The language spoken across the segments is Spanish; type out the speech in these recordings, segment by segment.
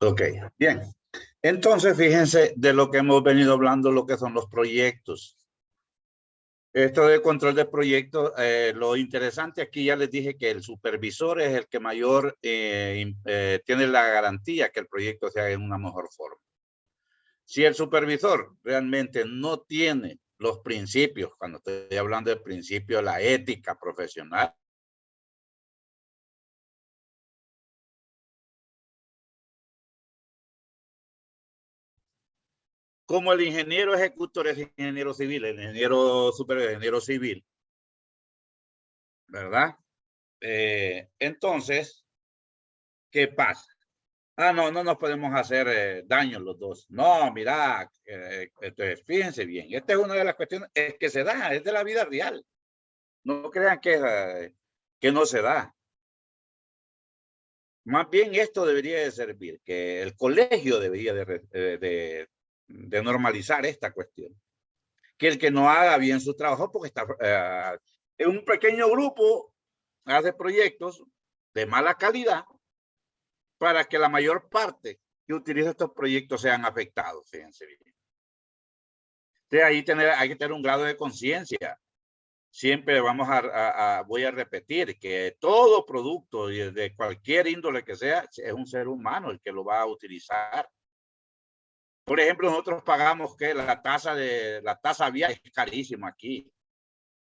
Ok, bien. Entonces, fíjense de lo que hemos venido hablando, lo que son los proyectos. Esto de control de proyectos, lo interesante aquí ya les dije que el supervisor es el que mayor tiene la garantía que el proyecto se haga en una mejor forma. Si el supervisor realmente no tiene los principios, cuando estoy hablando del principio de la ética profesional, como el ingeniero ejecutor es ingeniero civil, el ingeniero superior es ingeniero civil, ¿verdad? Entonces, ¿qué pasa? Ah, no, no nos podemos hacer daño los dos. No, mira, entonces, fíjense bien, esta es una de las cuestiones que se da, es de la vida real. No crean que no se da. Más bien esto debería de servir, que el colegio debería de normalizar esta cuestión. Que el que no haga bien su trabajo, porque está en un pequeño grupo, hace proyectos de mala calidad para que la mayor parte que utiliza estos proyectos sean afectados, fíjense bien. Entonces ahí hay que tener un grado de conciencia. Siempre voy a repetir que todo producto de cualquier índole que sea, es un ser humano el que lo va a utilizar. Por ejemplo, nosotros pagamos que la tasa vial es carísima aquí.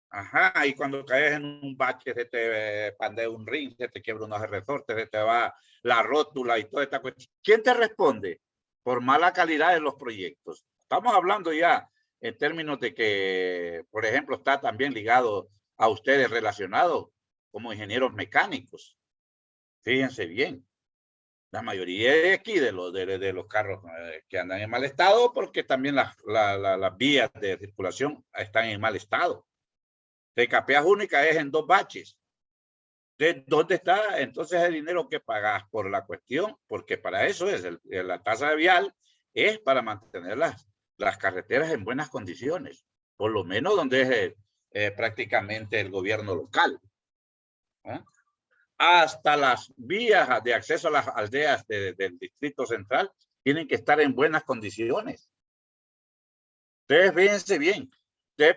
Ajá, y cuando caes en un bache, se te pandea un ring, se te quiebra unos resortes, se te va la rótula y toda esta cuestión. ¿Quién te responde? Por mala calidad de los proyectos. Estamos hablando ya en términos de que, por ejemplo, está también ligado a ustedes relacionados como ingenieros mecánicos. Fíjense bien, la mayoría de aquí de los carros que andan en mal estado, porque también las vías de circulación están en mal estado. De capeas única es en 2 baches. ¿De dónde está entonces el dinero que pagas por la cuestión? Porque para eso es la tasa de vial, es para mantener las carreteras en buenas condiciones, por lo menos donde es prácticamente el gobierno local. ¿Eh? Hasta las vías de acceso a las aldeas del Distrito Central tienen que estar en buenas condiciones. Entonces, fíjense bien,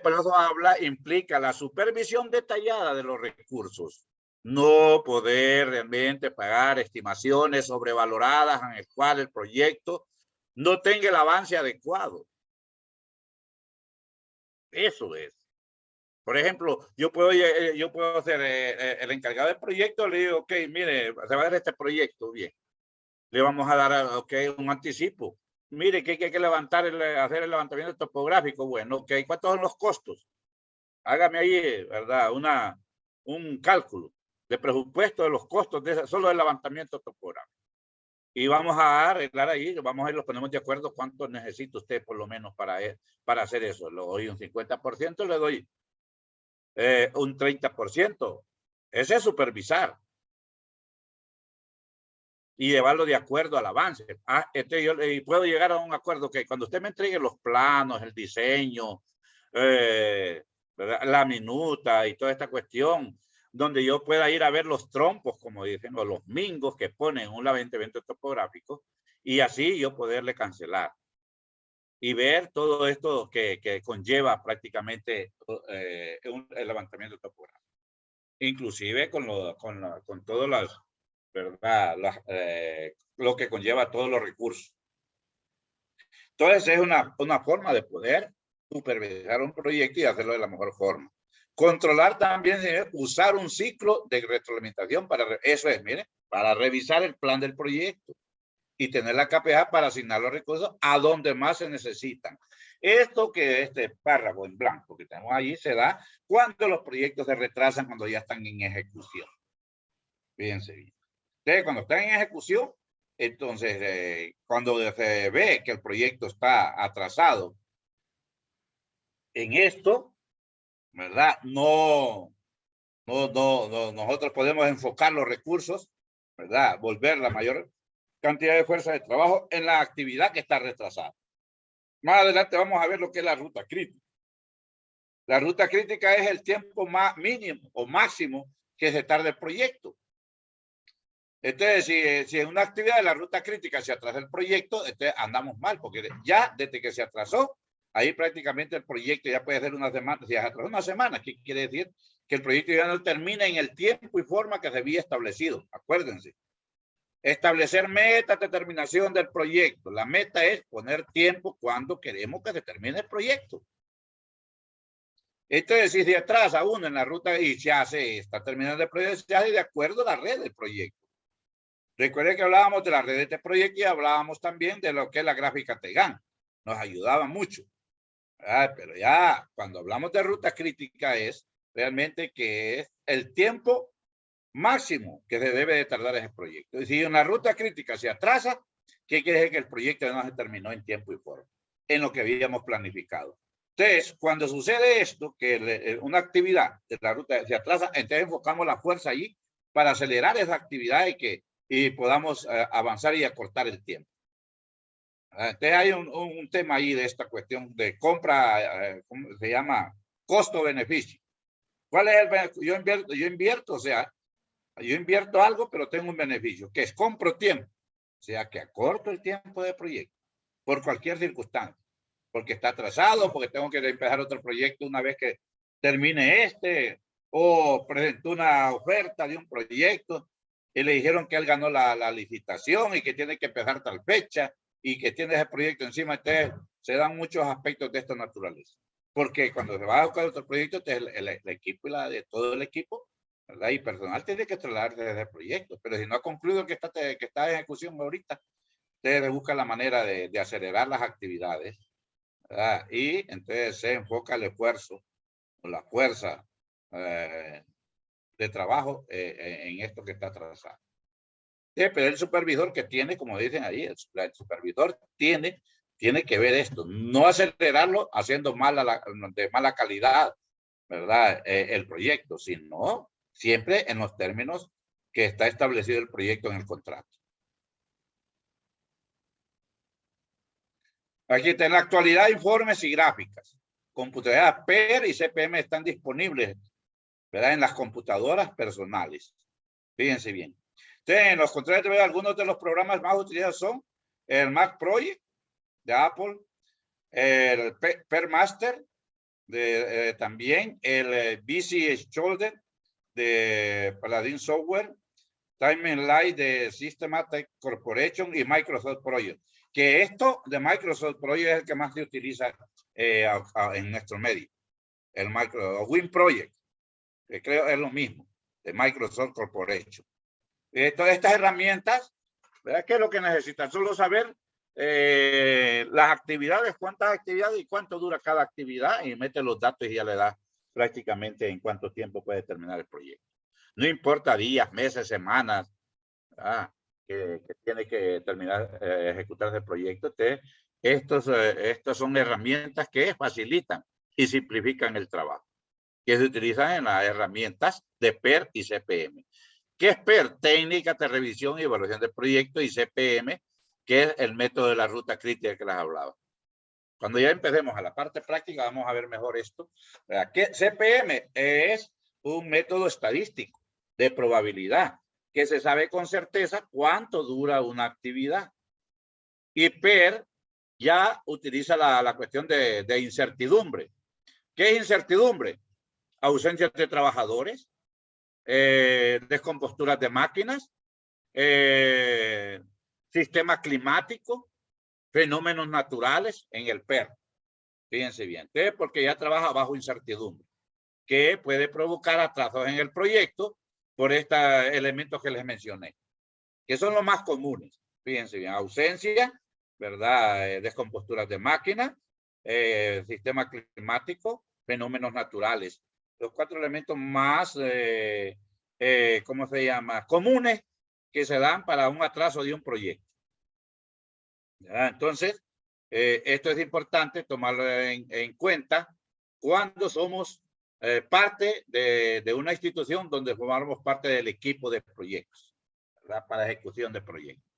por eso implica la supervisión detallada de los recursos. No poder realmente pagar estimaciones sobrevaloradas en el cual el proyecto no tenga el avance adecuado. Eso es. Por ejemplo, yo puedo ser el encargado del proyecto, le digo, ok, mire, se va a dar este proyecto, bien. Le vamos a dar, ok, un anticipo. Mire, que hay que hacer el levantamiento topográfico. Bueno, ok, ¿cuántos son los costos? Hágame ahí, ¿verdad? Un cálculo de presupuesto de los costos solo del levantamiento topográfico. Y vamos a arreglar ahí, vamos a ir, los ponemos de acuerdo cuánto necesita usted por lo menos para hacer eso. Le doy un 50%, le doy un 30%. Ese es supervisar y llevarlo de acuerdo al avance. Yo puedo llegar a un acuerdo que cuando usted me entregue los planos, el diseño, la minuta y toda esta cuestión, donde yo pueda ir a ver los trompos, como dicen, o los mingos que ponen un levantamiento topográfico, y así yo poderle cancelar. Y ver todo esto que conlleva prácticamente el levantamiento topográfico. Inclusive con todas las, ¿verdad? Lo que conlleva todos los recursos. Entonces es una forma de poder supervisar un proyecto y hacerlo de la mejor forma. Controlar también es usar un ciclo de retroalimentación eso es, mire, para revisar el plan del proyecto y tener la capacidad para asignar los recursos a donde más se necesitan. Esto que este párrafo en blanco que tenemos allí se da cuando los proyectos se retrasan, cuando ya están en ejecución. Fíjense bien. Entonces, cuando están en ejecución, entonces, cuando se ve que el proyecto está atrasado en esto, ¿verdad? Nosotros podemos enfocar los recursos, ¿verdad? Volver la mayor cantidad de fuerza de trabajo en la actividad que está retrasada. Más adelante vamos a ver lo que es la ruta crítica. La ruta crítica es el tiempo más mínimo o máximo que se tarda el proyecto. Entonces, si en una actividad de la ruta crítica se atrasa el proyecto, entonces andamos mal, porque ya desde que se atrasó, ahí prácticamente el proyecto ya puede ser una semana. Si se atrasó una semana, ¿qué quiere decir? Que el proyecto ya no termina en el tiempo y forma que se había establecido. Acuérdense. Establecer metas de terminación del proyecto. La meta es poner tiempo cuando queremos que se termine el proyecto. Entonces, si se atrasa uno en la ruta y se hace, está terminando el proyecto, se hace de acuerdo a la red del proyecto. Recuerden que hablábamos de la red de este proyecto y hablábamos también de lo que es la gráfica Tegan. Nos ayudaba mucho. Pero ya cuando hablamos de ruta crítica es realmente que es el tiempo máximo que se debe de tardar ese proyecto. Y si una ruta crítica se atrasa, ¿qué quiere decir? Que el proyecto no se terminó en tiempo y forma, en lo que habíamos planificado. Entonces, cuando sucede esto, que una actividad de la ruta se atrasa, entonces enfocamos la fuerza allí para acelerar esa actividad y podamos avanzar y acortar el tiempo. Entonces hay un tema ahí de esta cuestión de compra, ¿cómo se llama? Costo-beneficio. ¿Cuál es el beneficio? Yo invierto, o sea, yo invierto algo, pero tengo un beneficio, que es compro tiempo. O sea, que acorto el tiempo de proyecto por cualquier circunstancia. Porque está atrasado, porque tengo que empezar otro proyecto una vez que termine este, o presentó una oferta de un proyecto y le dijeron que él ganó la licitación y que tiene que empezar tal fecha y que tiene ese proyecto encima. Entonces, se dan muchos aspectos de esta naturaleza. Porque cuando se va a buscar otro proyecto, el equipo y de todo el equipo, ¿verdad? Y personal tiene que trasladarse desde el proyecto. Pero si no ha concluido que está en ejecución ahorita, ustedes buscan la manera de acelerar las actividades, ¿verdad? Y entonces se enfoca el esfuerzo o la fuerza de trabajo en esto que está atrasado. Pero el supervisor que tiene, como dicen ahí, el supervisor tiene que ver esto, no acelerarlo haciendo de mala calidad, ¿verdad? El proyecto, sino siempre en los términos que está establecido el proyecto en el contrato. Aquí está, en la actualidad, informes y gráficas. Computadoras PER y CPM están disponibles, ¿verdad? En las computadoras personales. Fíjense bien. Entonces, en los controles, algunos de los programas más utilizados son el Mac Project de Apple, el PER Master, también el BC Shoulder de Paladin Software, Timeline de Systematic Corporation y Microsoft Project. Que esto de Microsoft Project es el que más se utiliza en nuestro medio. El Win Project, que creo es lo mismo, de Microsoft Corporation. Todas estas herramientas, ¿verdad? ¿Qué es lo que necesitan? Solo saber las actividades, cuántas actividades y cuánto dura cada actividad, y mete los datos y ya le da prácticamente en cuánto tiempo puede terminar el proyecto. No importa días, meses, semanas, que tiene que terminar, ejecutarse el proyecto. Estas son herramientas que facilitan y simplifican el trabajo, que se utilizan en las herramientas de PER y CPM. ¿Qué es PER? Técnica de revisión y evaluación del proyecto, y CPM, que es el método de la ruta crítica que les hablaba. Cuando ya empecemos a la parte práctica, vamos a ver mejor esto. ¿Qué? CPM es un método estadístico de probabilidad, que se sabe con certeza cuánto dura una actividad. Y PER ya utiliza la cuestión de incertidumbre. ¿Qué es incertidumbre? Ausencia de trabajadores, descomposturas de máquinas, sistema climático, fenómenos naturales en el PER. Fíjense bien, porque ya trabaja bajo incertidumbre, que puede provocar atrasos en el proyecto por estos elementos que les mencioné, que son los más comunes. Fíjense bien, ausencia, ¿verdad? Descomposturas de máquinas, sistema climático, fenómenos naturales. Los 4 elementos más, ¿cómo se llama? Comunes que se dan para un atraso de un proyecto. ¿Ya? Entonces, esto es importante tomarlo en cuenta cuando somos parte de una institución donde formamos parte del equipo de proyectos, ¿verdad? Para ejecución de proyectos,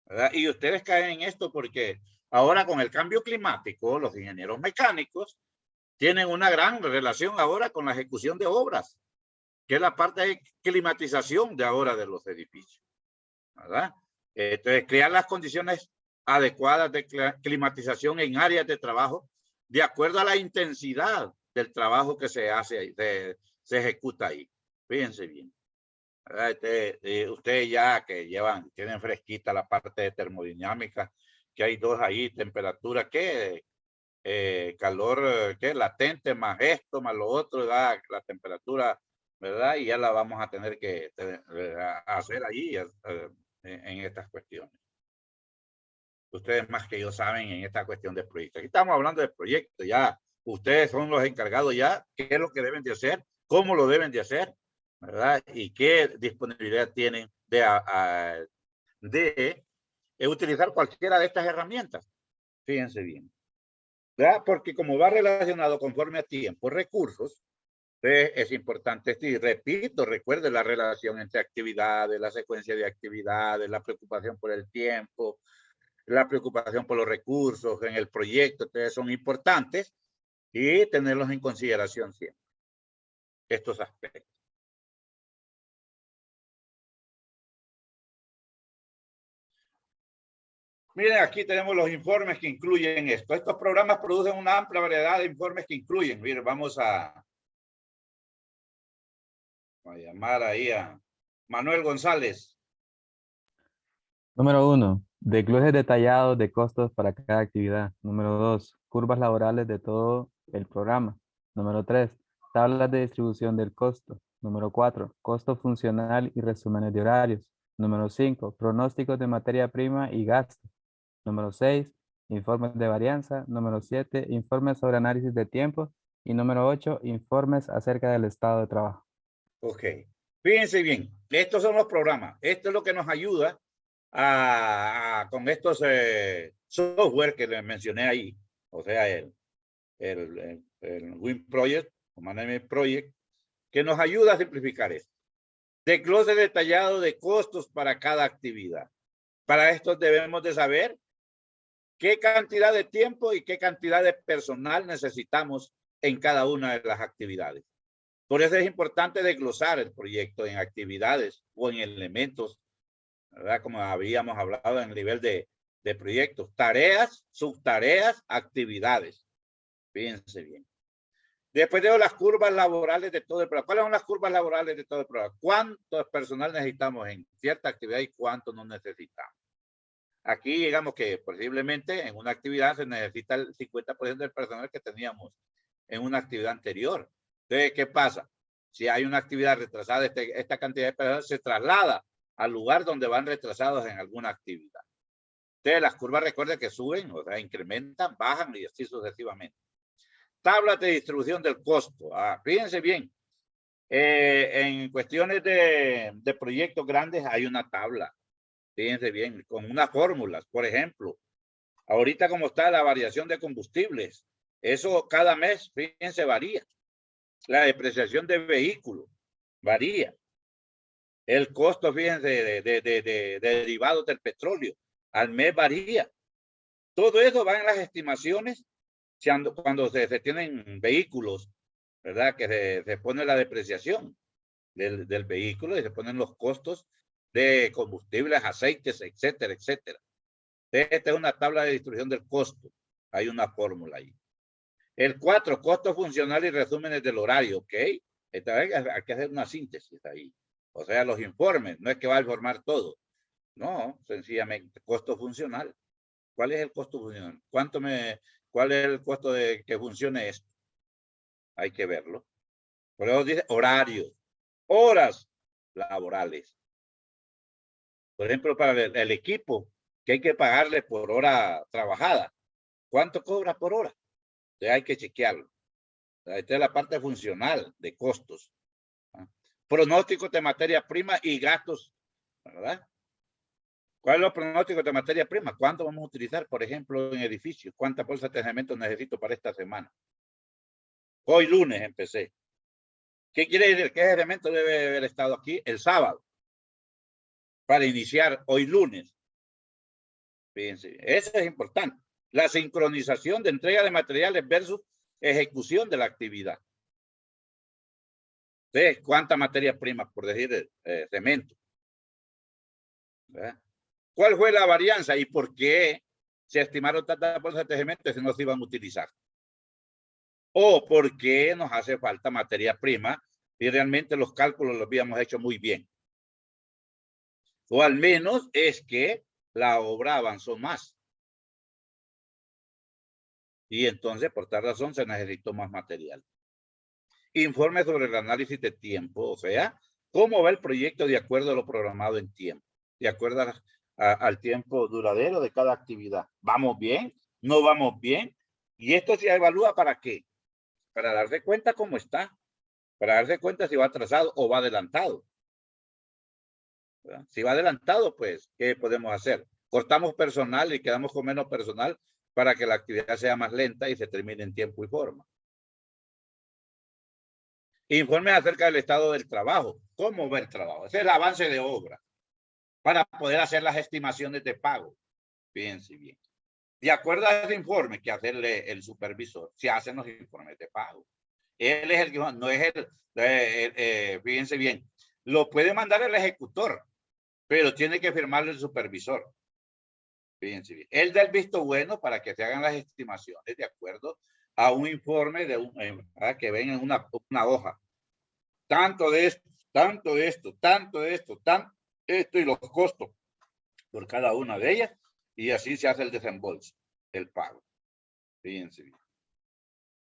¿verdad? Y ustedes caen en esto porque ahora con el cambio climático, los ingenieros mecánicos tienen una gran relación ahora con la ejecución de obras, que es la parte de climatización de ahora de los edificios. ¿verdad? Entonces, crear las condiciones adecuadas de climatización en áreas de trabajo de acuerdo a la intensidad del trabajo que se hace, se ejecuta ahí. Fíjense bien. Ustedes ya que tienen fresquita la parte de termodinámica, que hay dos ahí, temperatura, ¿qué? Calor, ¿qué? Latente, más esto, más lo otro, da la temperatura, ¿verdad? Y ya la vamos a tener que hacer allí en estas cuestiones. Ustedes más que yo saben en esta cuestión de proyectos. Aquí estamos hablando de proyectos, ya ustedes son los encargados ya, qué es lo que deben de hacer, cómo lo deben de hacer, ¿verdad? Y qué disponibilidad tienen de utilizar cualquiera de estas herramientas. Fíjense bien, ¿verdad? Porque como va relacionado conforme a tiempo, recursos, es importante, y repito, recuerde la relación entre actividades, la secuencia de actividades, la preocupación por el tiempo, la preocupación por los recursos en el proyecto, ustedes son importantes y tenerlos en consideración siempre, estos aspectos. Miren, aquí tenemos los informes que incluyen esto. Estos programas producen una amplia variedad de informes que incluyen. Miren, vamos a llamar ahí a Manuel González. Número 1. Desgloses detallados de costos para cada actividad. Número 2. Curvas laborales de todo el programa. Número 3. Tablas de distribución del costo. Número 4. Costo funcional y resúmenes de horarios. Número 5. Pronósticos de materia prima y gasto. Número 6. Informes de varianza. Número 7. Informes sobre análisis de tiempo. Y número 8. Informes acerca del estado de trabajo. Ok. Fíjense bien, estos son los programas. Esto es lo que nos ayuda con estos software que les mencioné ahí. O sea, el WIN Project o Management Project, que nos ayuda a simplificar esto. Desglose detallado de costos para cada actividad. Para esto debemos de saber qué cantidad de tiempo y qué cantidad de personal necesitamos en cada una de las actividades. Por eso es importante desglosar el proyecto en actividades o en elementos, ¿verdad? Como habíamos hablado en el nivel de proyectos, tareas, subtareas, actividades. Fíjense bien. Después tengo las curvas laborales de todo el programa. ¿Cuáles son las curvas laborales de todo el programa? ¿Cuánto personal necesitamos en cierta actividad y cuánto no necesitamos? Aquí digamos que posiblemente en una actividad se necesita el 50% del personal que teníamos en una actividad anterior. Entonces, ¿qué pasa? Si hay una actividad retrasada, esta cantidad de personas se traslada al lugar donde van retrasados en alguna actividad. Entonces, las curvas, recuerden que suben, o sea, incrementan, bajan y así sucesivamente. Tablas de distribución del costo. Fíjense bien, en cuestiones de proyectos grandes hay una tabla, fíjense bien, con unas fórmulas. Por ejemplo, ahorita como está la variación de combustibles, eso cada mes, fíjense, varía. La depreciación de vehículos varía. El costo, fíjense, de derivados del petróleo al mes varía. Todo eso va en las estimaciones cuando se tienen vehículos, ¿verdad? Que se pone la depreciación del vehículo y se ponen los costos de combustibles, aceites, etcétera, etcétera. Esta es una tabla de distribución del costo. Hay una fórmula ahí. El 4, costo funcional y resúmenes del horario, ¿ok? Esta vez hay que hacer una síntesis ahí. O sea, los informes, no es que va a informar todo. No, sencillamente, costo funcional. ¿Cuál es el costo funcional? ¿Cuál es el costo de que funcione esto? Hay que verlo. Por eso dice horarios, horas laborales. Por ejemplo, para el equipo, que hay que pagarle por hora trabajada. ¿Cuánto cobra por hora? Entonces hay que chequearlo. Esta es la parte funcional de costos. Pronósticos de materia prima y gastos, ¿verdad? ¿Cuáles son los pronósticos de materia prima? ¿Cuánto vamos a utilizar, por ejemplo, en edificios? ¿Cuántas bolsas de cemento necesito para esta semana? Hoy lunes empecé. ¿Qué quiere decir? Que ese elemento debe haber estado aquí el sábado para iniciar hoy lunes. Fíjense, eso es importante. La sincronización de entrega de materiales versus ejecución de la actividad. ¿Sí? ¿Cuánta materia prima, por decir, cemento? ¿verdad? ¿Cuál fue la varianza y por qué se estimaron tantas bolsas de cemento si no se iban a utilizar? ¿O por qué nos hace falta materia prima y realmente los cálculos los habíamos hecho muy bien? O al menos es que la obra avanzó más. Y entonces, por tal razón, se necesitó más material. Informe sobre el análisis de tiempo, o sea, cómo va el proyecto de acuerdo a lo programado en tiempo, de acuerdo al tiempo duradero de cada actividad. ¿Vamos bien? ¿No vamos bien? Y esto se evalúa ¿para qué? Para darse cuenta cómo está, para darse cuenta si va atrasado o va adelantado. ¿Verdad? Si va adelantado, pues, ¿qué podemos hacer? Cortamos personal y quedamos con menos personal para que la actividad sea más lenta y se termine en tiempo y forma. Informes acerca del estado del trabajo. ¿Cómo va el trabajo? Ese es el avance de obra para poder hacer las estimaciones de pago. Fíjense bien. De acuerdo a ese informe que hace el supervisor, se hacen los informes de pago. Él es el que no es fíjense bien, lo puede mandar el ejecutor, pero tiene que firmarlo el supervisor. Fíjense bien. Él da el visto bueno para que se hagan las estimaciones de acuerdo a un informe que venga en una hoja. Tanto de esto, tanto de esto, tanto de esto, tanto esto y los costos por cada una de ellas, y así se hace el desembolso, el pago. Fíjense bien.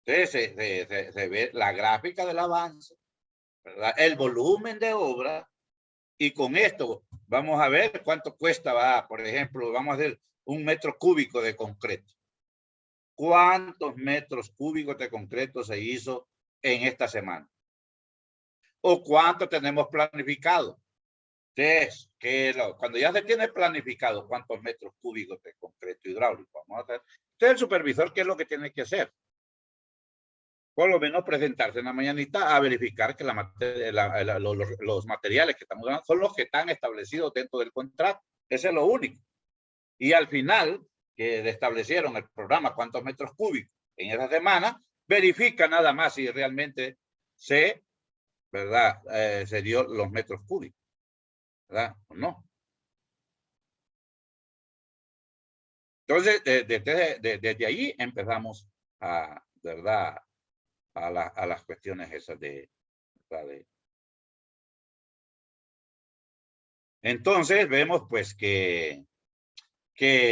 Entonces se ve la gráfica del avance, ¿verdad? El volumen de obra, y con esto vamos a ver cuánto cuesta, por ejemplo, vamos a hacer 1 metro cúbico de concreto. ¿Cuántos metros cúbicos de concreto se hizo en esta semana? ¿O cuánto tenemos planificado? Entonces, cuando ya se tiene planificado cuántos metros cúbicos de concreto hidráulico vamos a hacer, entonces el supervisor, ¿qué es lo que tiene que hacer? Por lo menos presentarse en la mañanita a verificar que los materiales que estamos dando son los que están establecidos dentro del contrato. Eso es lo único. Y al final, que establecieron el programa cuántos metros cúbicos en esa semana, verifica nada más si realmente ¿verdad? Se dio los metros cúbicos, ¿verdad? ¿O no? Entonces, desde ahí empezamos ¿verdad? A las cuestiones esas Entonces, vemos pues que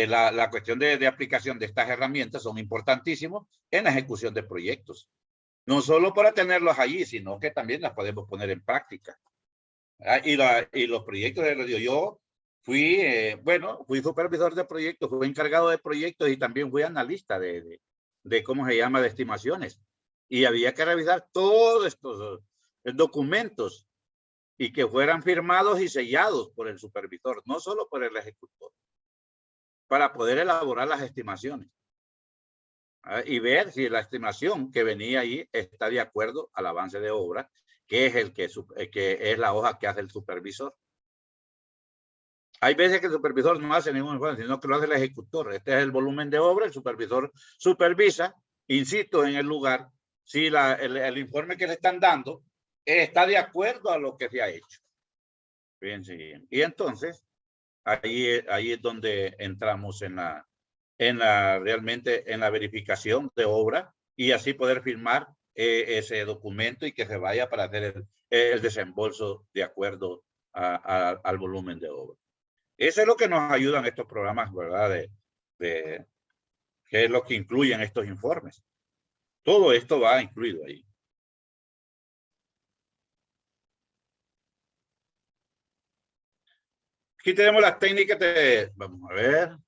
la cuestión de aplicación de estas herramientas son importantísimos en la ejecución de proyectos. No solo para tenerlos allí, sino que también las podemos poner en práctica. Y los proyectos, yo fui, fui supervisor de proyectos, fui encargado de proyectos y también fui analista de ¿cómo se llama?, de estimaciones. Y había que revisar todos estos documentos y que fueran firmados y sellados por el supervisor, no solo por el ejecutor, para poder elaborar las estimaciones. Y ver si la estimación que venía ahí está de acuerdo al avance de obra, que es que es la hoja que hace el supervisor. Hay veces que el supervisor no hace ningún informe, sino que lo hace el ejecutor. Este es el volumen de obra, el supervisor supervisa, insisto, en el lugar, si el informe que le están dando está de acuerdo a lo que se ha hecho. Fíjense bien. Y entonces, ahí es donde entramos realmente en la verificación de obra y así poder firmar ese documento y que se vaya para hacer el desembolso de acuerdo al volumen de obra. Eso es lo que nos ayudan estos programas, ¿verdad? Que es lo que incluyen estos informes. Todo esto va incluido ahí. Aquí tenemos las técnicas vamos a ver.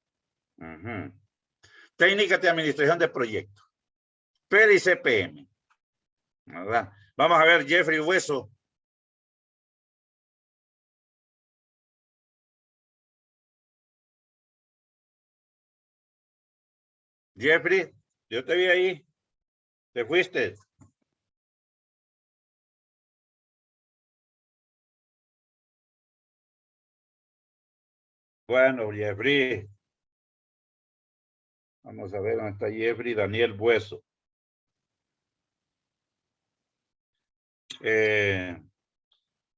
Técnicas de administración de proyectos. PED y CPM. ¿Verdad? Vamos a ver, Jeffrey Hueso. Jeffrey, yo te vi ahí. ¿Te fuiste? Bueno, Jeffrey. Vamos a ver dónde está Jeffrey. Daniel Bueso.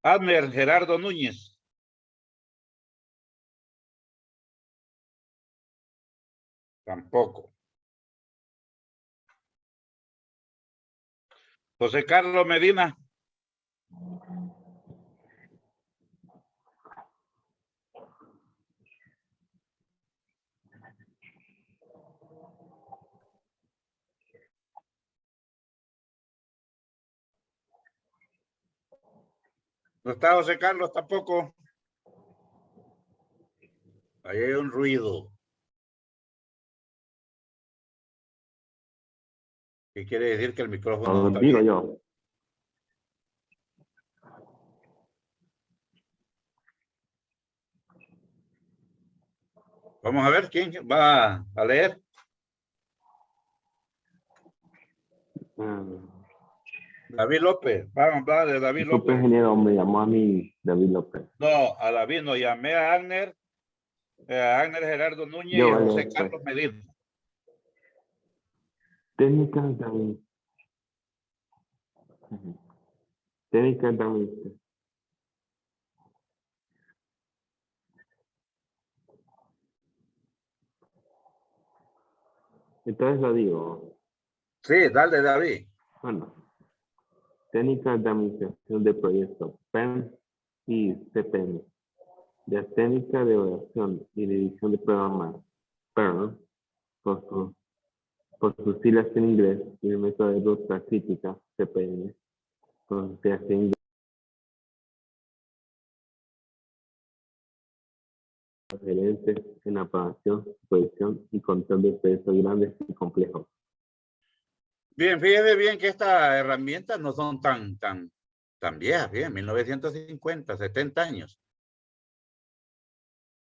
Admer Gerardo Núñez. Tampoco. José Carlos Medina. ¿No está José Carlos tampoco? Ahí hay un ruido. ¿Qué quiere decir? Que el micrófono no está Digo bien. yo. Vamos a ver quién va a leer. David López. Vamos a hablar de David Disculpe, López. ingeniero, me llamó a mí David López. No, a David no llamé a Agner Gerardo Núñez y Yo, a vale, José pues. Carlos Medina. Técnicas de administración. Técnicas de administración. Entonces lo digo. Sí, dale, David. Bueno, técnicas de administración de proyectos, PEM y CPM. La técnica de evaluación y de edición de programas, PERM, por sus siglas en inglés, y el método de ruta crítica, CPM, por sus siglas en inglés. Gerentes en aprobación, supervisión y control de proyectos grandes y complejos. Bien, fíjese bien que estas herramientas no son tan viejas, bien, 1950, 70 años,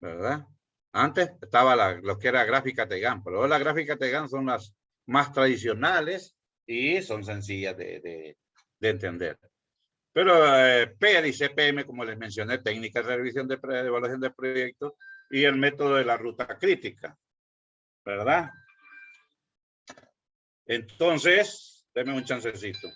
¿verdad? Antes estaba lo que era gráfica Tegam, pero ahora las gráficas Tegam son las más tradicionales y son sencillas de entender. Pero PER y CPM, como les mencioné, técnicas de revisión de evaluación de proyectos y el método de la ruta crítica, ¿verdad? Entonces, denme un chancecito.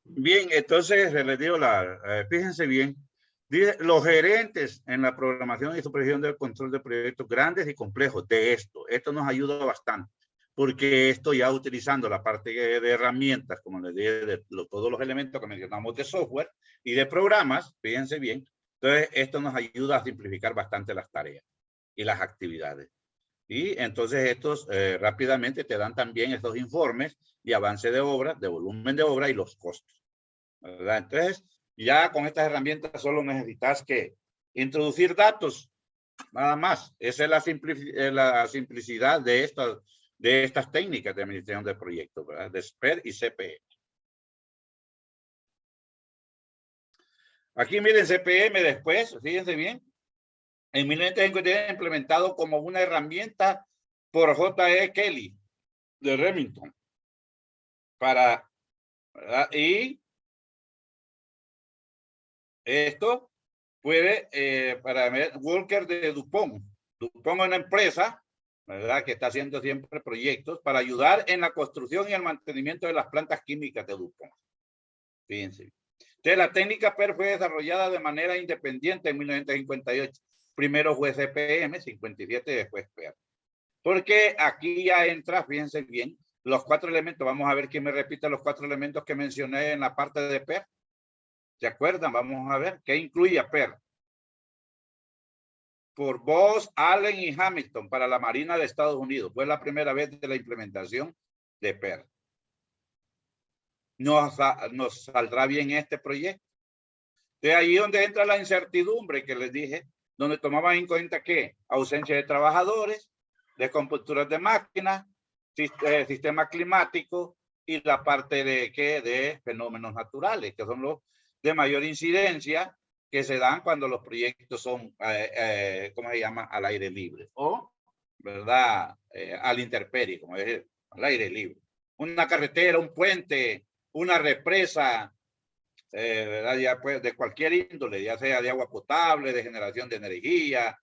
Bien, entonces les digo, fíjense bien, dice, los gerentes en la programación y supervisión del control de proyectos grandes y complejos de esto nos ayuda bastante, porque esto ya utilizando la parte de herramientas, como les dije, todos los elementos que mencionamos de software y de programas, fíjense bien, entonces esto nos ayuda a simplificar bastante las tareas y las actividades. Y entonces estos rápidamente te dan también estos informes de avance de obra, de volumen de obra y los costos, ¿verdad? Entonces, ya con estas herramientas solo necesitas que introducir datos, nada más. Esa es la simplicidad de estas técnicas de administración de proyectos, ¿verdad? De SPER y CPM. Aquí miren CPM después, fíjense bien. En 1959 implementado como una herramienta por J.E. Kelly de Remington para, ¿verdad? Y esto puede para Walker de DuPont. DuPont es una empresa, ¿verdad?, que está haciendo siempre proyectos para ayudar en la construcción y el mantenimiento de las plantas químicas de DuPont. Fíjense. Entonces, la técnica PER fue desarrollada de manera independiente en 1958. Primero fue CPM, 57, y después PER. Porque aquí ya entra, fíjense bien, los 4 elementos. Vamos a ver quién me repite los 4 elementos que mencioné en la parte de PER. ¿Se acuerdan? Vamos a ver qué incluye a PER. Por Bose, Allen y Hamilton para la Marina de Estados Unidos. Fue la primera vez de la implementación de PER. Nos saldrá bien este proyecto. De ahí donde entra la incertidumbre que les dije, donde tomaban en cuenta que ausencia de trabajadores, descomposturas de máquinas, sistema climático y la parte de fenómenos naturales, que son los de mayor incidencia que se dan cuando los proyectos son, ¿cómo se llama? Al aire libre o, ¿verdad? Al intemperie, como decir, al aire libre. Una carretera, un puente, una represa, ¿verdad? Ya pues de cualquier índole, ya sea de agua potable, de generación de energía,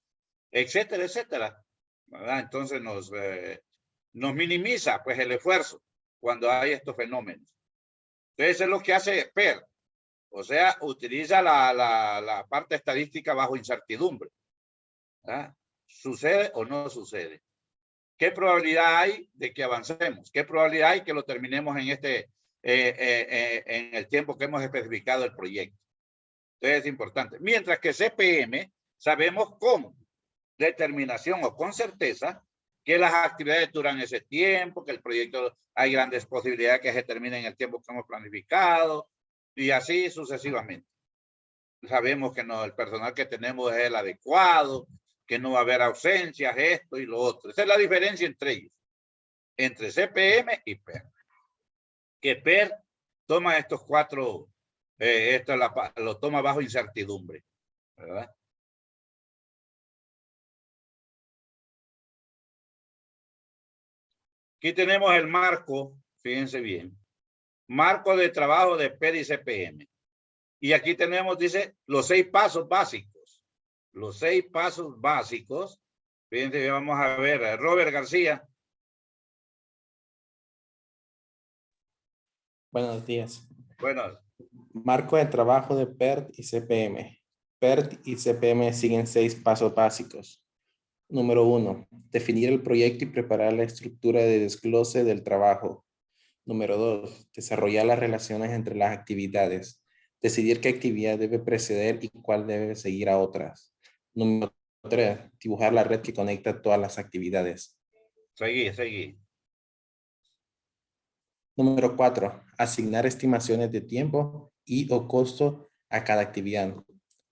etcétera, etcétera, ¿verdad? Entonces nos minimiza pues el esfuerzo cuando hay estos fenómenos. Entonces es lo que hace PER, o sea, utiliza la parte estadística bajo incertidumbre, ¿verdad? ¿Sucede o no sucede? ¿Qué probabilidad hay de que avancemos? ¿Qué probabilidad hay que lo terminemos en en el tiempo que hemos especificado el proyecto? Entonces es importante. Mientras que CPM sabemos con determinación o con certeza que las actividades duran ese tiempo, que el proyecto hay grandes posibilidades que se termine en el tiempo que hemos planificado y así sucesivamente. Sabemos que el personal que tenemos es el adecuado, que no va a haber ausencias, esto y lo otro. Esa es la diferencia entre ellos, entre CPM y PER. Que PER toma estos 4, esto lo toma bajo incertidumbre, ¿verdad? Aquí tenemos el marco, fíjense bien, marco de trabajo de PER y CPM. Y aquí tenemos, dice, los 6 pasos básicos. Los 6 pasos básicos. Fíjense, vamos a ver, Robert García. Buenos días. Bueno. Marco de trabajo de PERT y CPM. PERT y CPM siguen 6 pasos básicos. Número 1, definir el proyecto y preparar la estructura de desglose del trabajo. Número 2, desarrollar las relaciones entre las actividades. Decidir qué actividad debe preceder y cuál debe seguir a otras. Número 3, dibujar la red que conecta todas las actividades. Seguí. Número 4, asignar estimaciones de tiempo y o costo a cada actividad.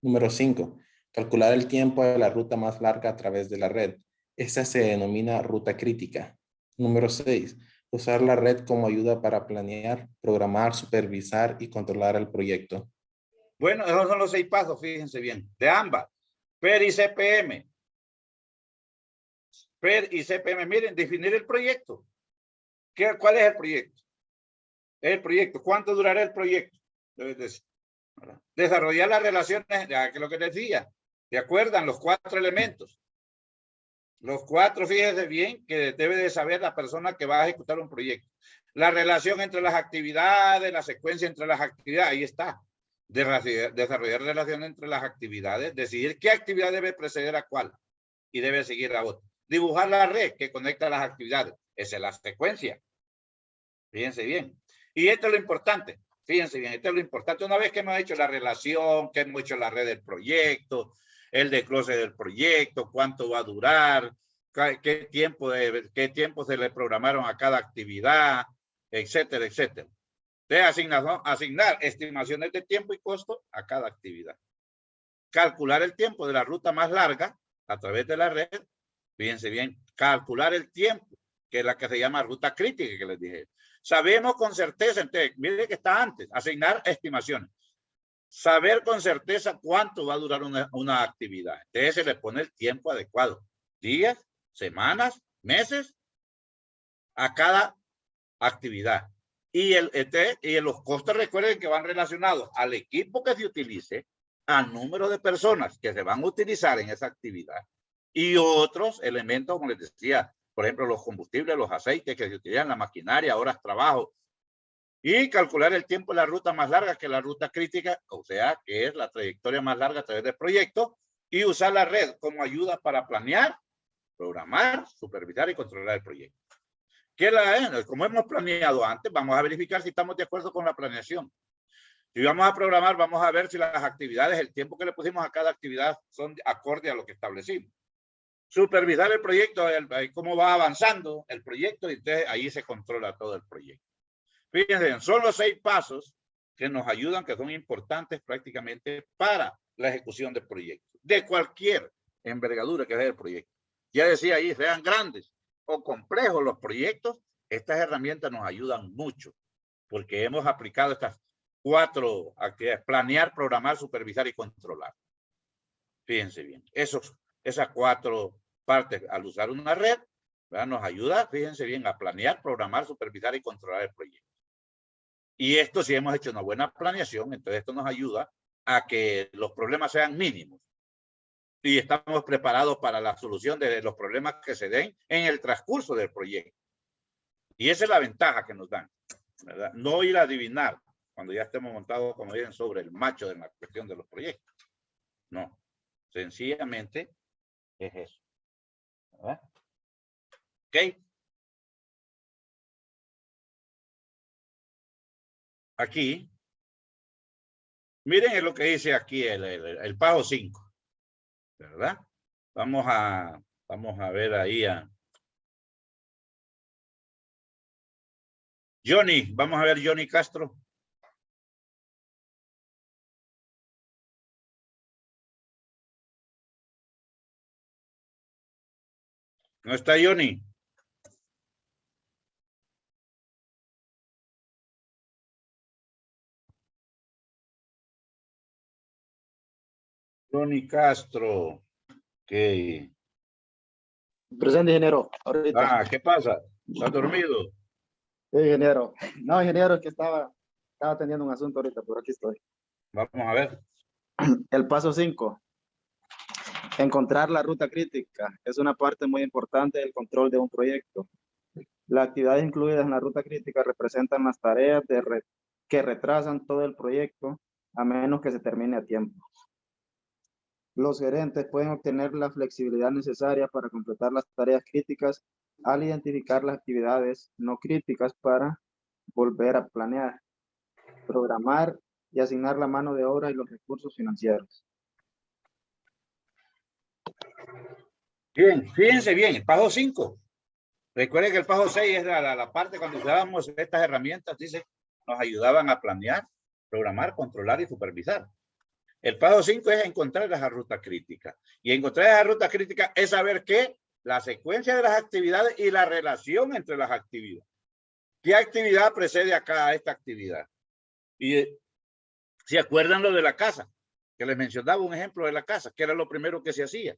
Número 5, calcular el tiempo de la ruta más larga a través de la red. Esta se denomina ruta crítica. Número 6, usar la red como ayuda para planear, programar, supervisar y controlar el proyecto. Bueno, esos son los 6 pasos, fíjense bien, de ambas, PER y CPM. PER y CPM, miren, definir el proyecto. ¿Cuál es el proyecto? El proyecto, ¿cuánto durará el proyecto? Desarrollar las relaciones, ya que lo que decía, ¿se acuerdan? Los 4 elementos. Los 4, fíjense bien, que debe de saber la persona que va a ejecutar un proyecto. La relación entre las actividades, la secuencia entre las actividades, ahí está. Desarrollar relaciones entre las actividades, decidir qué actividad debe preceder a cuál y debe seguir a otra. Dibujar la red que conecta las actividades, esa es la secuencia. Fíjense bien. Y esto es lo importante. Fíjense bien, esto es lo importante. Una vez que hemos hecho la relación, que hemos hecho la red del proyecto, el desglose del proyecto, cuánto va a durar, qué tiempo se le programaron a cada actividad, etcétera, etcétera. De asignar estimaciones de tiempo y costo a cada actividad. Calcular el tiempo de la ruta más larga a través de la red. Fíjense bien, calcular el tiempo, que es la que se llama ruta crítica que les dije. Sabemos con certeza, entonces, miren que está antes, asignar estimaciones. Saber con certeza cuánto va a durar una actividad. Entonces se le pone el tiempo adecuado. Días, semanas, meses a cada actividad. Y los costos, recuerden que van relacionados al equipo que se utilice, al número de personas que se van a utilizar en esa actividad y otros elementos, como les decía, por ejemplo, los combustibles, los aceites que se utilizan, la maquinaria, horas de trabajo, y calcular el tiempo de la ruta más larga que la ruta crítica, o sea, que es la trayectoria más larga a través del proyecto, y usar la red como ayuda para planear, programar, supervisar y controlar el proyecto. Como hemos planeado antes, vamos a verificar si estamos de acuerdo con la planeación. Si vamos a programar, vamos a ver si las actividades, el tiempo que le pusimos a cada actividad son acorde a lo que establecimos. Supervisar el proyecto, cómo va avanzando el proyecto, y entonces ahí se controla todo el proyecto. Fíjense, son los 6 pasos que nos ayudan, que son importantes prácticamente para la ejecución del proyecto, de cualquier envergadura que sea el proyecto. Ya decía ahí, sean grandes o complejos los proyectos, estas herramientas nos ayudan mucho, porque hemos aplicado estas 4 actividades: planear, programar, supervisar y controlar. Fíjense bien, esas 4 partes, al usar una red, ¿verdad?, nos ayuda, fíjense bien, a planear, programar, supervisar y controlar el proyecto. Y esto, si hemos hecho una buena planeación, entonces esto nos ayuda a que los problemas sean mínimos. Y estamos preparados para la solución de los problemas que se den en el transcurso del proyecto. Y esa es la ventaja que nos dan, ¿verdad? No ir a adivinar cuando ya estemos montados, como dicen, sobre el macho de la cuestión de los proyectos. No, sencillamente es eso, ¿verdad? ¿Ok? Aquí, miren lo que dice aquí el paso 5. ¿Verdad? Vamos a ver ahí a Johnny. Vamos a ver Johnny Castro. ¿No está Johnny? Johnny Castro. Okay. Presente, ingeniero. Ahorita. Ah, ¿qué pasa? ¿Estás dormido? Sí, ingeniero. No, ingeniero, que estaba atendiendo un asunto ahorita, pero aquí estoy. Vamos a ver. El paso 5. Encontrar la ruta crítica. Es una parte muy importante del control de un proyecto. Las actividades incluidas en la ruta crítica representan las tareas que retrasan todo el proyecto a menos que se termine a tiempo. Los gerentes pueden obtener la flexibilidad necesaria para completar las tareas críticas al identificar las actividades no críticas para volver a planear, programar y asignar la mano de obra y los recursos financieros. Bien, fíjense bien, el paso 5. Recuerden que el paso 6 es la parte cuando usábamos estas herramientas, dice, nos ayudaban a planear, programar, controlar y supervisar. El paso 5 es encontrar esa ruta crítica. Y encontrar esa ruta crítica es saber qué, la secuencia de las actividades y la relación entre las actividades. ¿Qué actividad precede acá a esta actividad? Y ¿se acuerdan lo de la casa? Que les mencionaba un ejemplo de la casa, que era lo primero que se hacía.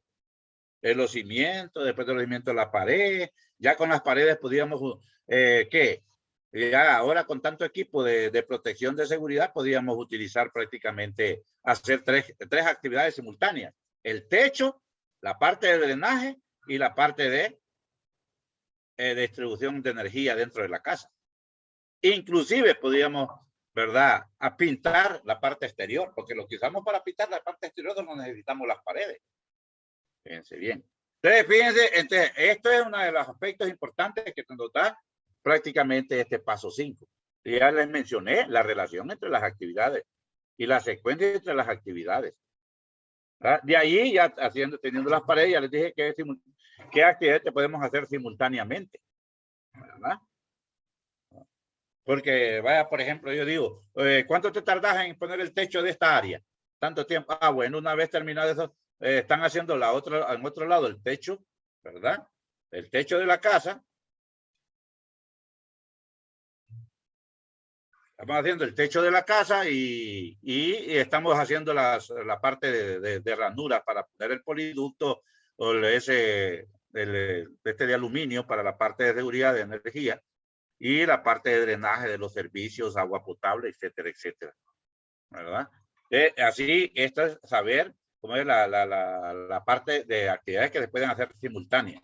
Los cimientos, después de los cimientos la pared, ya con las paredes podíamos, ¿qué? Ya ahora con tanto equipo de protección de seguridad podíamos utilizar prácticamente, hacer tres actividades simultáneas. El techo, la parte de drenaje y la parte de distribución de energía dentro de la casa. Inclusive podíamos, ¿verdad?, a pintar la parte exterior, porque lo que usamos para pintar la parte exterior no necesitamos las paredes. Fíjense bien. Entonces, fíjense, esto es uno de los aspectos importantes que nos da prácticamente este paso 5. Ya les mencioné la relación entre las actividades y la secuencia entre las actividades. ¿verdad? De ahí ya teniendo las paredes, ya les dije qué actividades te podemos hacer simultáneamente, ¿verdad? Porque, vaya, por ejemplo, yo digo, ¿cuánto te tardas en poner el techo de esta área? Tanto tiempo. Ah, bueno, una vez terminado eso, están haciendo en otro lado el techo, ¿verdad? El techo de la casa. Estamos haciendo el techo de la casa y estamos haciendo la parte de ranura para poner el poliducto o este de aluminio para la parte de seguridad de energía y la parte de drenaje de los servicios, agua potable, etcétera, etcétera. ¿Verdad? Así, esto es saber cómo es la parte de actividades que se pueden hacer simultáneas.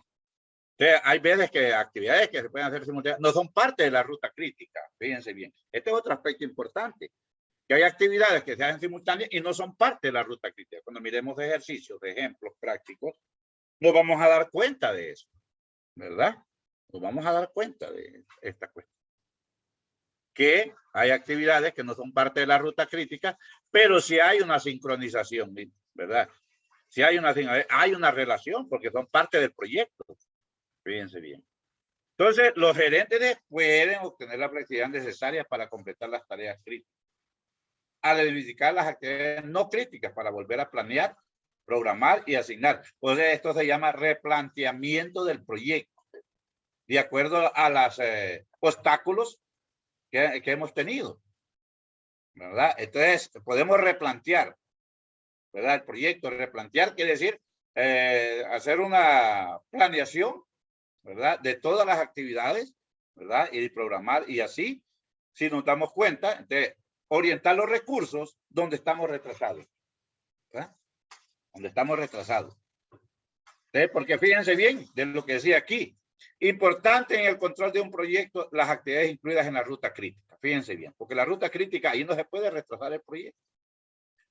Entonces, hay veces que actividades que se pueden hacer simultáneas no son parte de la ruta crítica. Fíjense bien. Este es otro aspecto importante. Que hay actividades que se hacen simultáneas y no son parte de la ruta crítica. Cuando miremos ejercicios, de ejemplos prácticos, nos vamos a dar cuenta de eso. ¿Verdad? Nos vamos a dar cuenta de esta cuestión. Que hay actividades que no son parte de la ruta crítica, pero sí hay una sincronización, ¿verdad? Sí hay una relación porque son parte del proyecto. Fíjense bien. Entonces, los gerentes pueden obtener la flexibilidad necesaria para completar las tareas críticas. Al identificar las actividades no críticas para volver a planear, programar y asignar. Pues esto se llama replanteamiento del proyecto, de acuerdo a los obstáculos que hemos tenido, ¿verdad? Entonces, podemos replantear, ¿verdad? El proyecto, replantear quiere decir hacer una planeación, ¿verdad? De todas las actividades, ¿verdad? Y programar, y así, si nos damos cuenta, entonces, orientar los recursos donde estamos retrasados, ¿verdad? Donde estamos retrasados. Entonces, porque fíjense bien de lo que decía aquí. Importante en el control de un proyecto, las actividades incluidas en la ruta crítica. Fíjense bien, porque la ruta crítica, ahí no se puede retrasar el proyecto.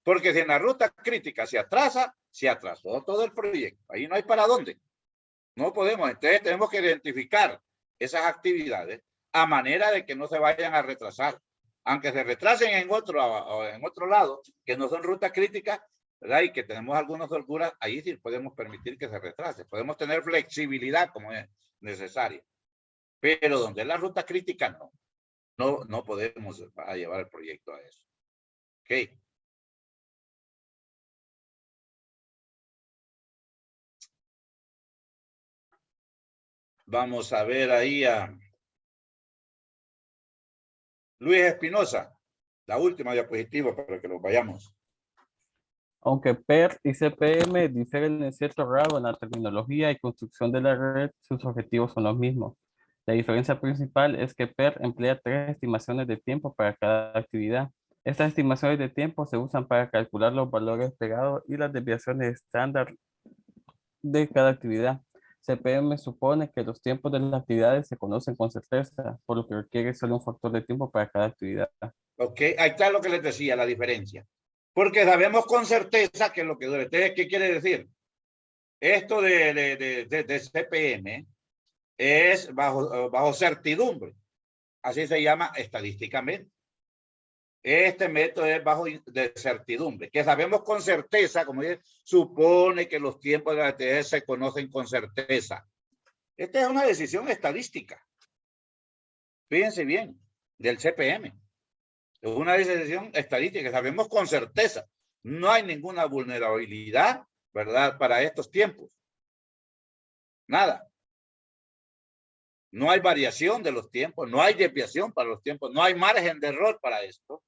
Porque si en la ruta crítica se atrasa, se atrasó todo el proyecto. Ahí no hay para dónde. No podemos. Entonces tenemos que identificar esas actividades a manera de que no se vayan a retrasar. Aunque se retrasen en otro lado, que no son rutas críticas, ¿verdad? Y que tenemos algunas holguras, ahí sí podemos permitir que se retrase. Podemos tener flexibilidad como es necesaria. Pero donde es la ruta crítica, no podemos llevar el proyecto a eso. Ok. Vamos a ver ahí a Luis Espinosa, la última diapositiva para que nos vayamos. Aunque PER y CPM difieren en cierto grado en la terminología y construcción de la red, sus objetivos son los mismos. La diferencia principal es que PER emplea 3 estimaciones de tiempo para cada actividad. Estas estimaciones de tiempo se usan para calcular los valores esperados y las desviaciones estándar de cada actividad. CPM supone que los tiempos de las actividades se conocen con certeza, por lo que requiere solo un factor de tiempo para cada actividad. Ok, ahí está lo que les decía, la diferencia. Porque sabemos con certeza que lo que dure. ¿Qué quiere decir? Esto de CPM es bajo certidumbre. Así se llama estadísticamente. Este método es bajo de certidumbre, que sabemos con certeza, como dice, supone que los tiempos de la actividad se conocen con certeza. Esta es una decisión estadística. Fíjense bien, del CPM. Es una decisión estadística, sabemos con certeza. No hay ninguna vulnerabilidad, ¿verdad? Para estos tiempos. Nada. No hay variación de los tiempos, no hay desviación para los tiempos, no hay margen de error para esto.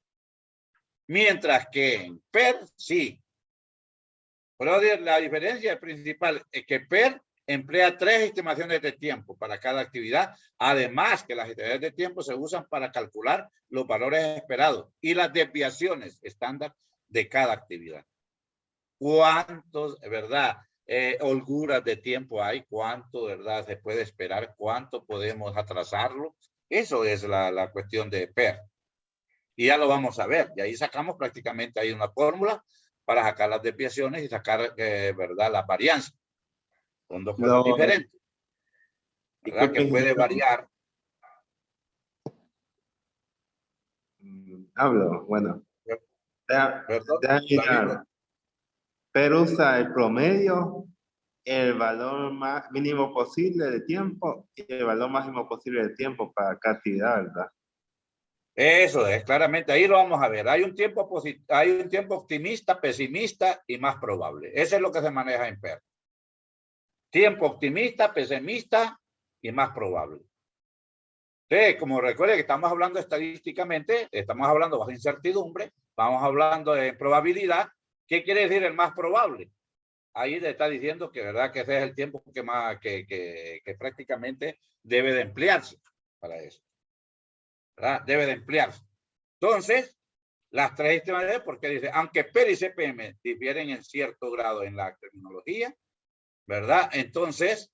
Mientras que en PER, sí. Pero la diferencia principal es que PER emplea 3 estimaciones de tiempo para cada actividad. Además que las estimaciones de tiempo se usan para calcular los valores esperados y las desviaciones estándar de cada actividad. ¿Cuántos, verdad, holguras de tiempo hay? ¿Cuánto, verdad, se puede esperar? ¿Cuánto podemos atrasarlo? Eso es la cuestión de PER. Y ya lo vamos a ver. Y ahí sacamos prácticamente ahí una fórmula para sacar las desviaciones y sacar, verdad, las varianzas. Son dos cosas diferentes. ¿Verdad? Que puede variar. Hablo, bueno. Perdón, pero usa el promedio, el valor mínimo posible de tiempo y el valor máximo posible de tiempo para cada actividad, ¿verdad? Eso es, claramente, ahí lo vamos a ver. Hay un tiempo optimista, pesimista y más probable. Eso es lo que se maneja en PERT. Tiempo optimista, pesimista y más probable. Entonces, como recuerden que estamos hablando estadísticamente, estamos hablando bajo incertidumbre, vamos hablando de probabilidad. ¿Qué quiere decir el más probable? Ahí le está diciendo que, ¿verdad? Que ese es el tiempo que prácticamente debe de emplearse para eso. ¿Verdad? Debe de emplearse. Entonces, las tres estimaciones, porque dice, aunque PER y CPM difieren en cierto grado en la terminología, ¿verdad? Entonces,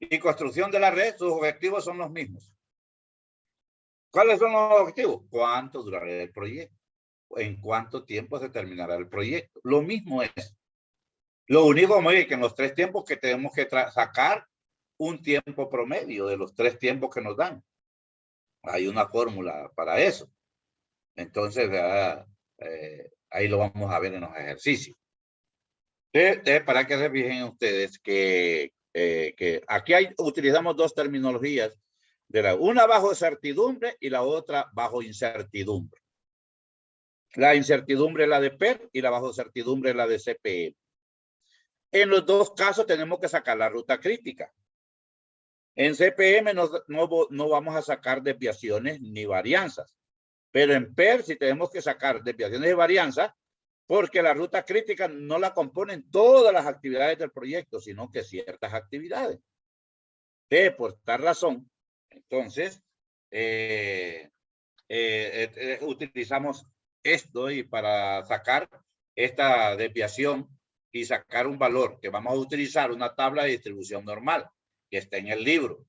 y construcción de la red, sus objetivos son los mismos. ¿Cuáles son los objetivos? ¿Cuánto durará el proyecto? ¿En cuánto tiempo se terminará el proyecto? Lo mismo es. Lo único es que en los tres tiempos que tenemos que sacar un tiempo promedio de los tres tiempos que nos dan. Hay una fórmula para eso. Entonces, ahí lo vamos a ver en los ejercicios. Para que se fijen ustedes que aquí utilizamos dos terminologías, una bajo certidumbre y la otra bajo incertidumbre. La incertidumbre es la de PER y la bajo certidumbre es la de CPM. En los dos casos tenemos que sacar la ruta crítica. En CPM no vamos a sacar desviaciones ni varianzas, pero en PER sí tenemos que sacar desviaciones y varianzas, porque la ruta crítica no la componen todas las actividades del proyecto, sino que ciertas actividades. Por tal razón, entonces, utilizamos esto y para sacar esta desviación y sacar un valor que vamos a utilizar una tabla de distribución normal que está en el libro.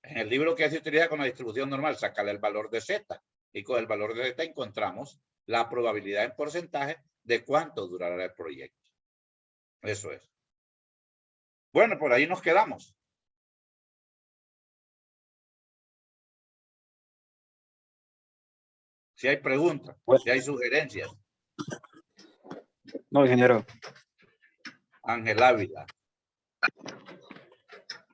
En el libro que se utiliza con la distribución normal, sacarle el valor de Z y con el valor de Z encontramos la probabilidad en porcentaje de cuánto durará el proyecto. Eso es. Bueno, por ahí nos quedamos. Si hay preguntas, si hay sugerencias. No, ingeniero. Ángel Ávila.